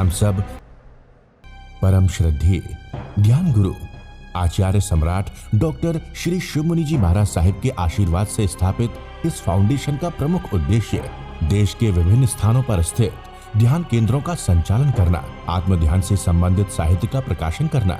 हम सब परम श्रद्धेय ध्यान गुरु आचार्य सम्राट डॉक्टर श्री शिव मुनि जी महाराज साहिब के आशीर्वाद से स्थापित इस फाउंडेशन का प्रमुख उद्देश्य देश के विभिन्न स्थानों पर स्थित ध्यान केंद्रों का संचालन करना, आत्म ध्यान से संबंधित साहित्य का प्रकाशन करना,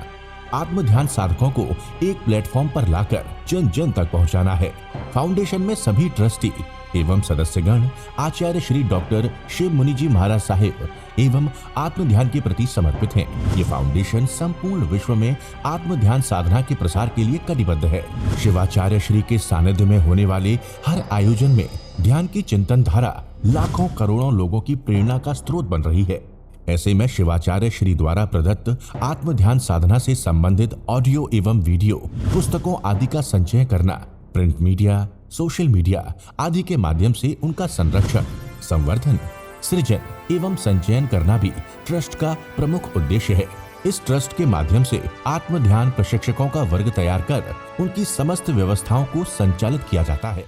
आत्म ध्यान साधकों को एक प्लेटफॉर्म पर लाकर जन जन तक पहुंचाना है। फाउंडेशन में सभी ट्रस्टी एवं सदस्यगण आचार्य श्री डॉक्टर शिव मुनि जी महाराज साहिब एवं आत्म ध्यान के प्रति समर्पित हैं। ये फाउंडेशन संपूर्ण विश्व में आत्म ध्यान साधना के प्रसार के लिए कटिबद्ध है। शिवाचार्य श्री के सानिध्य में होने वाले हर आयोजन में ध्यान की चिंतन धारा लाखों करोड़ों लोगों की प्रेरणा का स्रोत बन रही है। ऐसे में शिवाचार्य श्री द्वारा प्रदत्त आत्म ध्यान साधना से संबंधित ऑडियो एवं वीडियो पुस्तकों आदि का संचय करना, प्रिंट मीडिया, सोशल मीडिया आदि के माध्यम से उनका संरक्षण, संवर्धन, सृजन एवं संचयन करना भी ट्रस्ट का प्रमुख उद्देश्य है। इस ट्रस्ट के माध्यम से आत्म ध्यान प्रशिक्षकों का वर्ग तैयार कर उनकी समस्त व्यवस्थाओं को संचालित किया जाता है।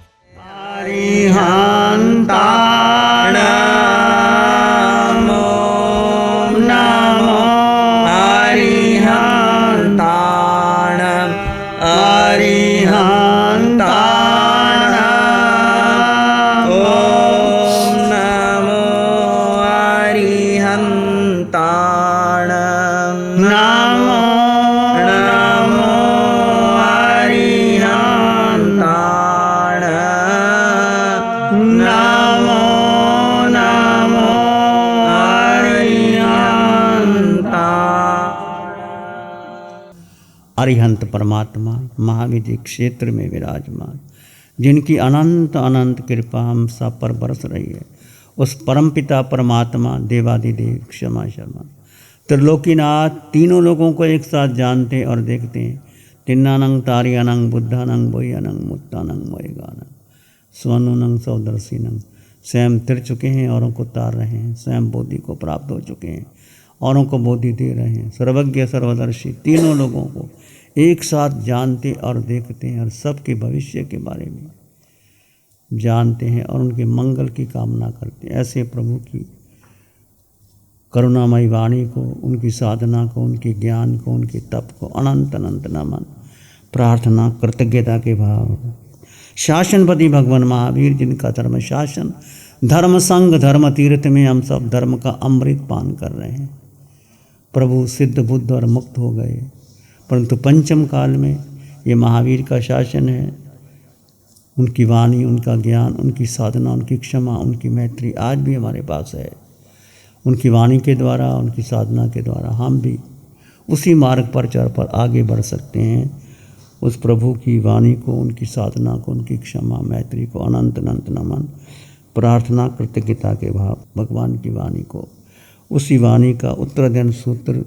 अरिहंत परमात्मा महाविधि क्षेत्र में विराजमान, जिनकी अनंत अनंत कृपा हम सब पर बरस रही है, उस परमपिता परमात्मा देवादिदेव क्षमा शर्मा त्रिलोकीनाथ तीनों लोगों को एक साथ जानते और देखते हैं। तिन्नानंग तारियानंग बुद्धानंग बोयानंग मुत्तानंग मोयगानंग स्वनुनंग सौदर्शीनंग स्वयं तिर चुके हैं, औरों को तार रहे हैं, स्वयं बोधि को प्राप्त हो चुके हैं, औरों को बोधि दे रहे हैं। सर्वज्ञ सर्वदर्शी तीनों लोगों को एक साथ जानते और देखते हैं और सबके भविष्य के बारे में जानते हैं और उनके मंगल की कामना करते हैं। ऐसे प्रभु की करुणामयी वाणी को, उनकी साधना को, उनके ज्ञान को, उनके तप को अनंत अनंत नमन, प्रार्थना कृतज्ञता के भाव। शासनपति भगवान महावीर, जिनका धर्म शासन, धर्म संग, धर्म तीर्थ में हम सब धर्म का अमृत पान कर रहे हैं। प्रभु सिद्ध बुद्ध और मुक्त हो गए, परंतु पंचम काल में ये महावीर का शासन है। उनकी वाणी, उनका ज्ञान, उनकी साधना, उनकी क्षमा, उनकी मैत्री आज भी हमारे पास है। उनकी वाणी के द्वारा, उनकी साधना के द्वारा हम भी उसी मार्ग पर चल पर आगे बढ़ सकते हैं। उस प्रभु की वाणी को, उनकी साधना को, उनकी क्षमा मैत्री को अनंत अनंत नमन, प्रार्थना कृतज्ञता के भाव। भगवान की वाणी को, उसी वाणी का उत्तराध्ययन सूत्र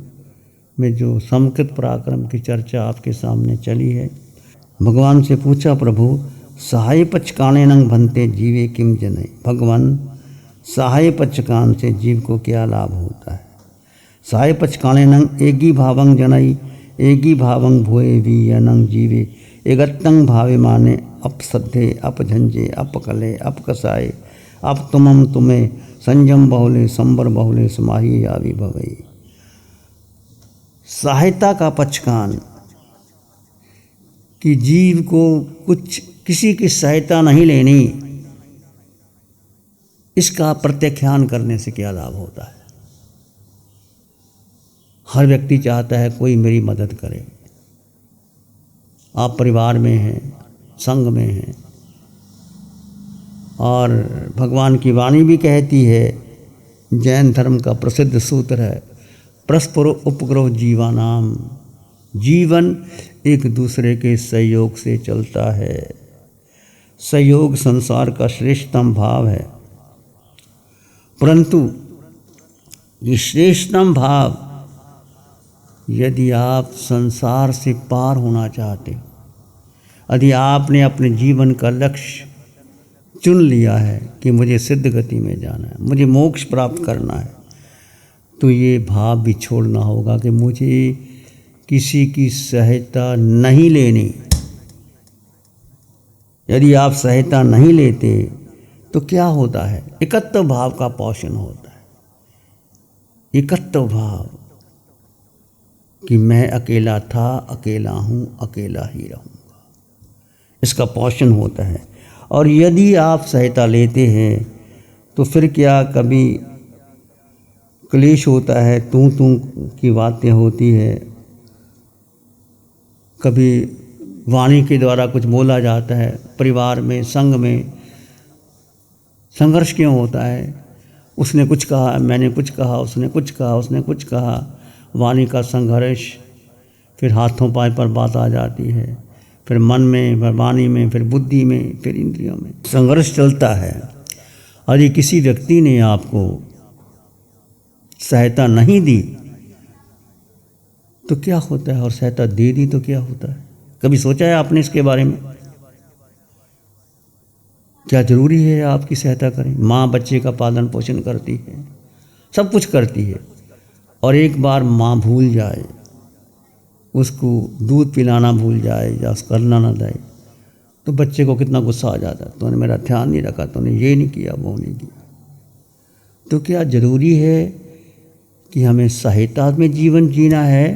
में जो समकृत पराक्रम की चर्चा आपके सामने चली है। भगवान से पूछा, प्रभु सहाय पचकाने नंग बनते जीवे किम जने। भगवान सहाय पचकान से जीव को क्या लाभ होता है। सहाय पचकाने नंग एगी भावंग जनई एगी भावंग भोए वी यनंग जीवे एगत्तंग भावे माने अप सद्धे अप झंझे अप कले अप कसाए अप तुमम तुम्हें संयम बहुले संबर बहुले समाही आवी भवई। सहायता का पचकान कि जीव को कुछ किसी की सहायता नहीं लेनी, इसका प्रत्याख्यान करने से क्या लाभ होता है। हर व्यक्ति चाहता है कोई मेरी मदद करे। आप परिवार में हैं, संघ में हैं, और भगवान की वाणी भी कहती है, जैन धर्म का प्रसिद्ध सूत्र है, परस्पर उपग्रह जीवानाम। जीवन एक दूसरे के सहयोग से चलता है। सहयोग संसार का श्रेष्ठतम भाव है, परंतु ये श्रेष्ठतम भाव यदि आप संसार से पार होना चाहते हो, यदि आपने अपने जीवन का लक्ष्य चुन लिया है कि मुझे सिद्ध गति में जाना है, मुझे मोक्ष प्राप्त करना है, तो ये भाव भी छोड़ना होगा कि मुझे किसी की सहायता नहीं लेनी। यदि आप सहायता नहीं लेते तो क्या होता है, एकत्व भाव का पोषण होता है। एकत्व भाव कि मैं अकेला था, अकेला हूँ, अकेला ही रहूँगा, इसका पोषण होता है। और यदि आप सहायता लेते हैं तो फिर क्या कभी क्लेश होता है, तू की बातें होती है, कभी वाणी के द्वारा कुछ बोला जाता है, परिवार में संघ में संघर्ष क्यों होता है? उसने कुछ कहा, मैंने कुछ कहा, उसने कुछ कहा, उसने कुछ कहा, वाणी का संघर्ष, फिर हाथों पाँव पर बात आ जाती है, फिर मन में, फिर वाणी में, फिर बुद्धि में, फिर इंद्रियों में संघर्ष चलता है। यदि किसी व्यक्ति ने आपको सहायता नहीं दी तो क्या होता है, और सहायता दे दी तो क्या होता है? कभी सोचा है आपने इसके बारे में? क्या ज़रूरी है आपकी सहायता करें? माँ बच्चे का पालन पोषण करती है, सब कुछ करती है, और एक बार माँ भूल जाए, उसको दूध पिलाना भूल जाए या करना ना दे, तो बच्चे को कितना गुस्सा आ जाता है, तूने मेरा ध्यान नहीं रखा, तूने ये नहीं किया, वो नहीं किया। तो क्या ज़रूरी है कि हमें सहायता में जीवन जीना है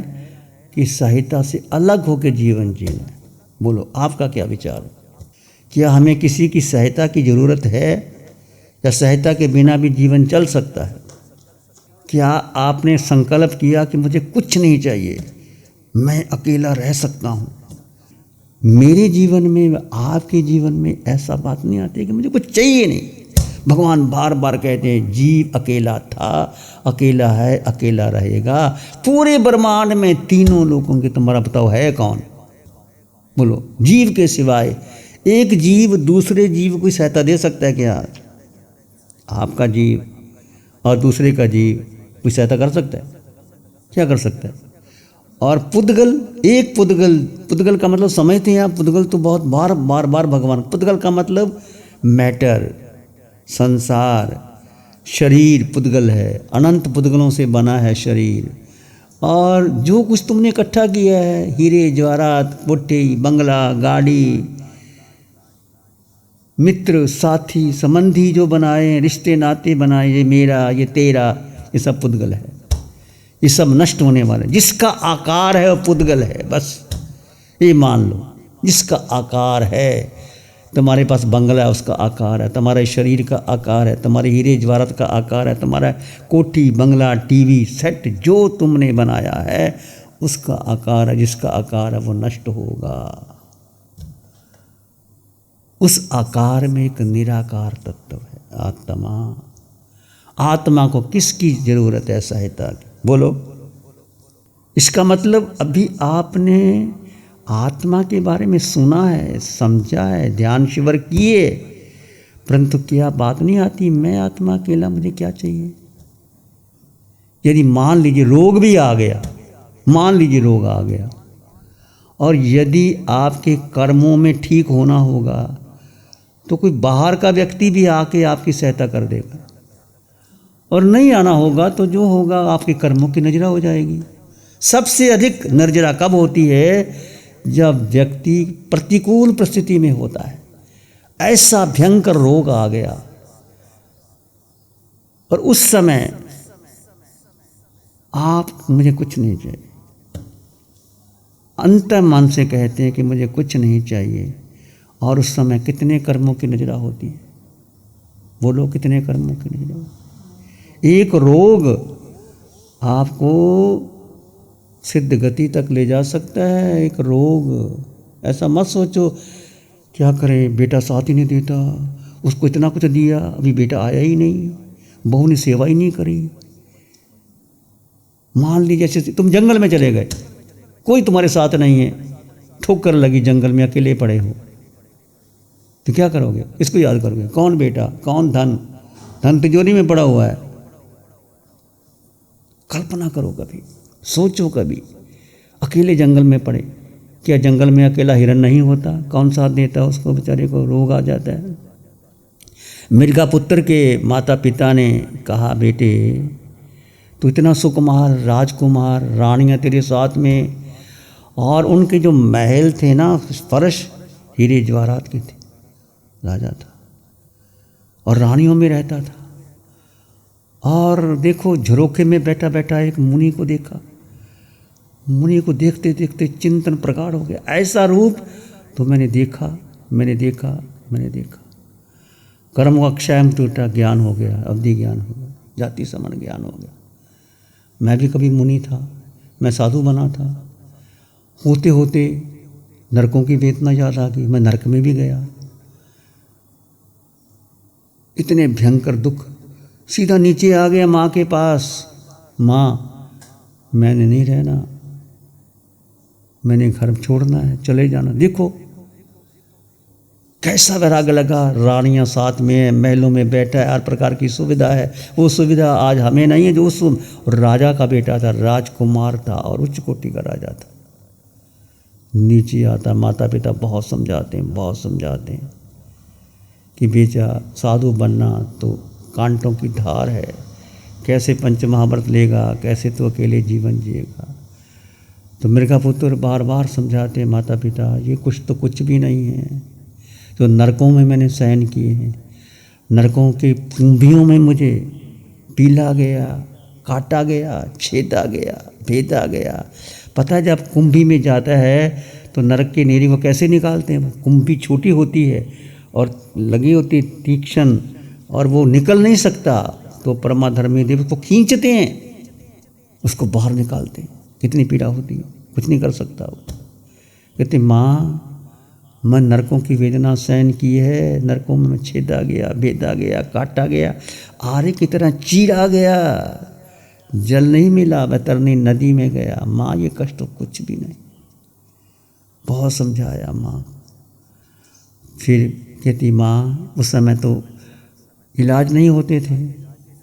कि सहायता से अलग होकर जीवन जीना है? बोलो, आपका क्या विचार है? क्या हमें किसी की सहायता की ज़रूरत है या सहायता के बिना भी जीवन चल सकता है? क्या आपने संकल्प किया कि मुझे कुछ नहीं चाहिए, मैं अकेला रह सकता हूँ? मेरे जीवन में, आपके जीवन में ऐसा बात नहीं आती कि मुझे कुछ चाहिए नहीं। भगवान बार बार कहते हैं जीव अकेला था, अकेला है, अकेला रहेगा। पूरे ब्रह्मांड में तीनों लोगों के तुम्हारा बताओ है कौन? बोलो, जीव के सिवाय एक जीव दूसरे जीव को सहायता दे सकता है क्या? आपका जीव और दूसरे का जीव कोई सहायता कर सकता है? क्या कर सकता है? और पुद्गल, एक पुद्गल, पुद्गल का मतलब समझते हैं आप? पुद्गल तो बहुत बार बार बार भगवान, पुद्गल का मतलब मैटर, संसार, शरीर पुद्गल है, अनंत पुद्गलों से बना है शरीर। और जो कुछ तुमने इकट्ठा किया है, हीरे जवाहरात, पुट्टी, बंगला, गाड़ी, मित्र, साथी, संबंधी जो बनाए, रिश्ते नाते बनाए, ये मेरा, ये तेरा, ये सब पुद्गल है। ये सब नष्ट होने वाले। जिसका आकार है वो पुद्गल है, बस ये मान लो। जिसका आकार है, तुम्हारे पास बंगला है उसका आकार है, तुम्हारे शरीर का आकार है, तुम्हारे हीरे जवाहरात का आकार है, तुम्हारा कोठी, बंगला, टीवी सेट जो तुमने बनाया है उसका आकार है। जिसका आकार है वो नष्ट होगा। उस आकार में एक निराकार तत्व है, आत्मा। आत्मा को किसकी जरूरत है सहायता की? बोलो। इसका मतलब अभी आपने आत्मा के बारे में सुना है, समझा है, ध्यान शिविर किए, परंतु क्या बात नहीं आती, मैं आत्मा अकेला, मुझे क्या चाहिए? यदि मान लीजिए रोग भी आ गया, मान लीजिए रोग आ गया, और यदि आपके कर्मों में ठीक होना होगा तो कोई बाहर का व्यक्ति भी आके आपकी सहायता कर देगा, और नहीं आना होगा तो जो होगा आपके कर्मों की नजरा हो जाएगी। सबसे अधिक नजरा कब होती है? जब व्यक्ति प्रतिकूल परिस्थिति में होता है। ऐसा भयंकर रोग आ गया और उस समय आप, मुझे कुछ नहीं चाहिए, अंतर मन से कहते हैं कि मुझे कुछ नहीं चाहिए, और उस समय कितने कर्मों की नजरा होती है? बोलो, कितने कर्मों की नजरा? एक रोग आपको सिद्ध गति तक ले जा सकता है। एक रोग, ऐसा मत सोचो क्या करें, बेटा साथ ही नहीं देता, उसको इतना कुछ दिया, अभी बेटा आया ही नहीं, बहू ने सेवा ही नहीं करी। मान लीजिए जैसे तुम जंगल में चले गए, कोई तुम्हारे साथ नहीं है, ठोकर लगी, जंगल में अकेले पड़े हो, तो क्या करोगे? किसको याद करोगे? कौन बेटा, कौन धन? धन तिजोरी में पड़ा हुआ है। कल्पना करो, कभी सोचो, कभी अकेले जंगल में पड़े, क्या जंगल में अकेला हिरन नहीं होता? कौन साथ देता उसको? बेचारे को रोग आ जाता है। मिर्गा पुत्र के माता पिता ने कहा, बेटे तो इतना सुकुमार, राजकुमार, रानियाँ तेरे साथ में, और उनके जो महल थे ना, फर्श हीरे जवाहरात के थे, राजा था और रानियों में रहता था, और देखो झरोखे में बैठा बैठा एक मुनि को देखा। मुनि को देखते देखते चिंतन प्रगाढ़ हो गया, ऐसा रूप तो मैंने देखा। कर्म का क्षय टूटा, ज्ञान हो गया, अवधि ज्ञान हो गया, जाति समण ज्ञान हो गया। मैं भी कभी मुनि था, मैं साधु बना था। होते होते नरकों की वेदना याद आ गई, मैं नरक में भी गया। इतने भयंकर दुख, सीधा नीचे आ गया माँ के पास। माँ, मैंने नहीं रहना, मैंने घर छोड़ना है, चले जाना। देखो कैसा वैराग्य लगा। रानियां साथ में है, महलों में बैठा है, हर प्रकार की सुविधा है। वो सुविधा आज हमें नहीं है जो उस राजा का बेटा था, राजकुमार था और उच्च कोटि का राजा था। नीचे आता, माता पिता बहुत समझाते हैं कि बेटा साधु बनना तो कांटों की धार है, कैसे पंच महाव्रत लेगा, कैसे तो अकेले जीवन जिएगा। तो मृगा पुत्र बार बार समझाते माता पिता, ये कुछ भी नहीं है। तो नरकों में मैंने सहन किए हैं, नरकों के कुंभियों में मुझे पीला गया, काटा गया, छेदा गया, भेदा गया। पता है जब कुंभी में जाता है तो नरक के नेरी को कैसे निकालते हैं? कुंभी छोटी होती है और लगी होती तीक्ष्ण, और वो निकल नहीं सकता, तो परमाधर्मी देव उसको खींचते हैं, उसको बाहर निकालते हैं। कितनी पीड़ा होती है, कुछ नहीं कर सकता वो। कहते माँ, मैं नरकों की वेदना सहन की है, नरकों में छेदा गया, भेदा गया, काटा गया, आरे की तरह चीरा गया, जल नहीं मिला, बैतरनी नदी में गया। माँ ये कष्ट तो कुछ भी नहीं। बहुत समझाया माँ। फिर कहती माँ, उस समय तो इलाज नहीं होते थे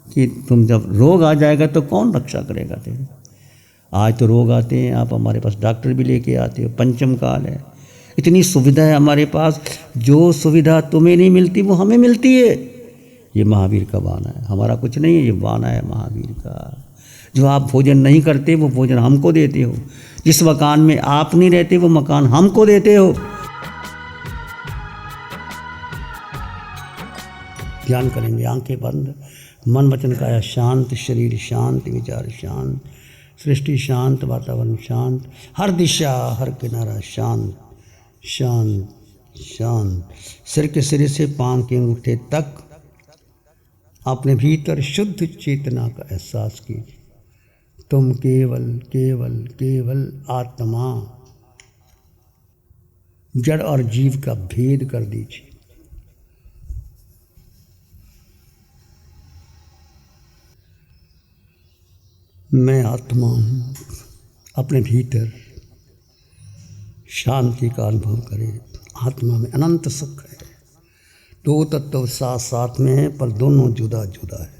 कि तुम जब रोग आ जाएगा तो कौन रक्षा करेगा तेरे। आज तो रोग आते हैं, आप हमारे पास डॉक्टर भी लेके आते हो, पंचम काल है, इतनी सुविधा है हमारे पास। जो सुविधा तुम्हें नहीं मिलती वो हमें मिलती है। ये महावीर का बाना है, हमारा कुछ नहीं है, ये बाना है महावीर का। जो आप भोजन नहीं करते वो भोजन हमको देते हो, जिस मकान में आप नहीं रहते वो मकान हमको देते हो। ध्यान करेंगे, आंखें बंद, मन वचन काया शांत, शरीर शांत, विचार शांत, सृष्टि शांत, वातावरण शांत, हर दिशा हर किनारा शांत शांत शांत। सिर के सिरे से पांव के अंगूठे तक अपने भीतर शुद्ध चेतना का एहसास कीजिए। तुम केवल केवल केवल आत्मा, जड़ और जीव का भेद कर दीजिए। मैं आत्मा हूँ। अपने भीतर शांति का अनुभव करें। आत्मा में अनंत सुख है। दो तत्व साथ साथ में है पर दोनों जुदा जुदा है।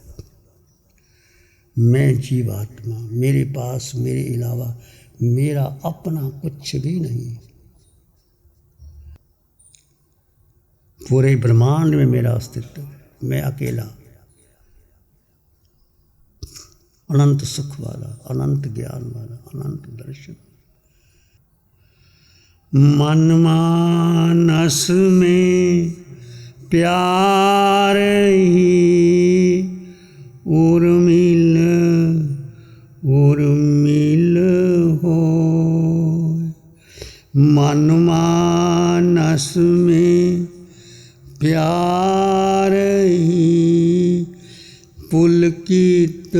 मैं जीवात्मा, मेरे पास मेरे अलावा मेरा अपना कुछ भी नहीं। पूरे ब्रह्मांड में मेरा अस्तित्व है। मैं अकेला, अनंत सुख वाला, अनंत ज्ञान वाला, अनंत दर्शन। मन मानस में प्यार ही उर्मिल उर्मिल हो। मन मानस में प्यार ही पुलकित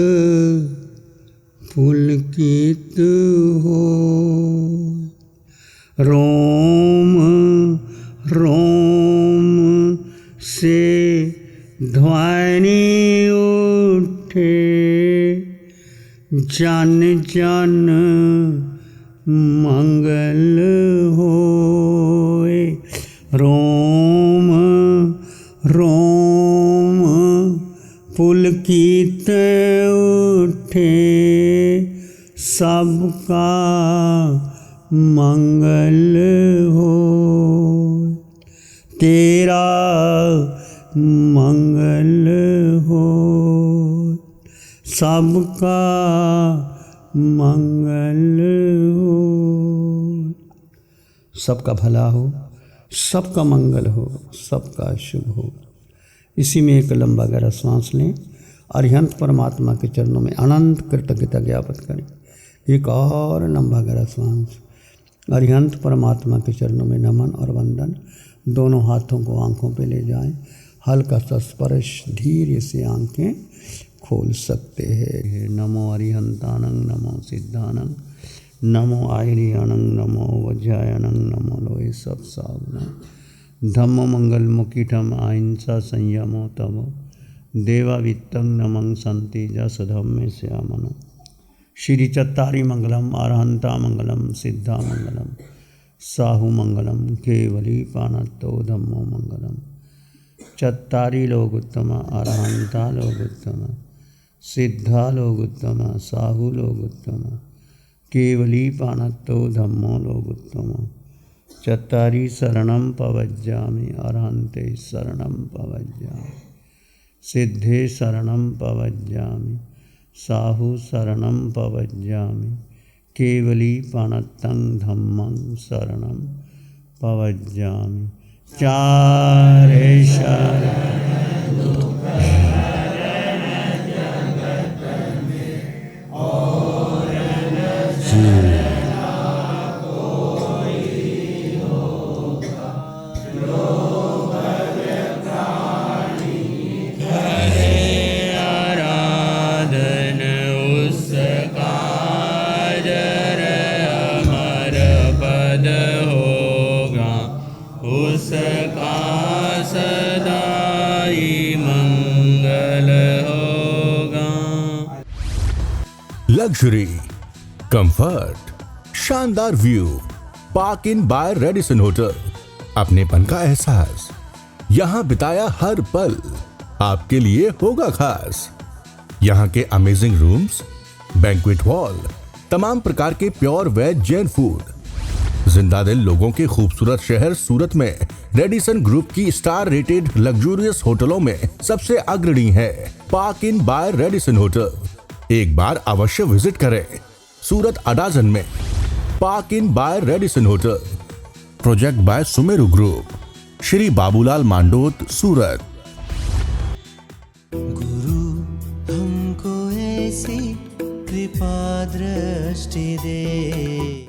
पुलकित हो। रोम रोम से ध्वनि उठे, जन जन मंगल होए। रोम रोम पुलकित उठे, सबका मंगल हो। तेरा मंगल हो, सबका मंगल हो। सबका भला हो, सबका मंगल हो, सबका शुभ हो। इसी में एक लंबा गहरा सांस लें अरिहंत परमात्मा के चरणों में अनंत कृतज्ञता ज्ञापित करें। एक और लंबा गहरा श्वास। अरिहंत परमात्मा के चरणों में नमन और वंदन। दोनों हाथों को आंखों पे ले जाएं। हल्का सा स्पर्श, धीरे से आंखें खोल सकते हैं। नमो अरिहंतानंग, नमो सिद्धानंग, नमो आयरियानंग, नमो वज्रायनंग, नमो लोहे सब सावना। धम्मो मंगल मुकिठम अहिंसा संयमो तमो देवावित्तं नमं संति जस धम्मे श्यामनो। श्री चत्तारी मंगलम, अरहंता मंगलम, सिद्धा मंगलम, साहु मंगलम, केवली पानत्तो धम्मो मंगलम। चत्तारी लोग उत्तम, अरहंता लोग उत्तम, सिद्धा लोग उत्तम, साहु लोग उत्तम, केवली पानत्तो धम्मो लोग उत्तम। चत्तारी शरणं पवज्जामि, अरहंते शरणं पवज्जामि, सिद्धे शरणं पवज्जामि, साहु शरणं पवज्जामि, केवली पानत्तं धम्मं शरणं पवज्जामि। चारे शरण उसका सदाई मंगल होगा। लग्जरी, कंफर्ट, शानदार view, park inn by Radisson hotel. अपनेपन का एहसास, यहाँ बिताया हर पल आपके लिए होगा खास। यहाँ के अमेजिंग रूम्स, बैंक्वेट हॉल, तमाम प्रकार के प्योर वेज जैन फूड। जिंदा दिल लोगों के खूबसूरत शहर सूरत में रेडिसन ग्रुप की स्टार रेटेड लग्जूरियस होटलों में सबसे अग्रणी है park inn by Radisson hotel. एक बार अवश्य विजिट करें। सूरत अडाजन में park inn by Radisson hotel. Project by Sumeru group, Shri Babulal Mandot, Surat. गुरु हमको ऐसी कृपा दृष्टि दे।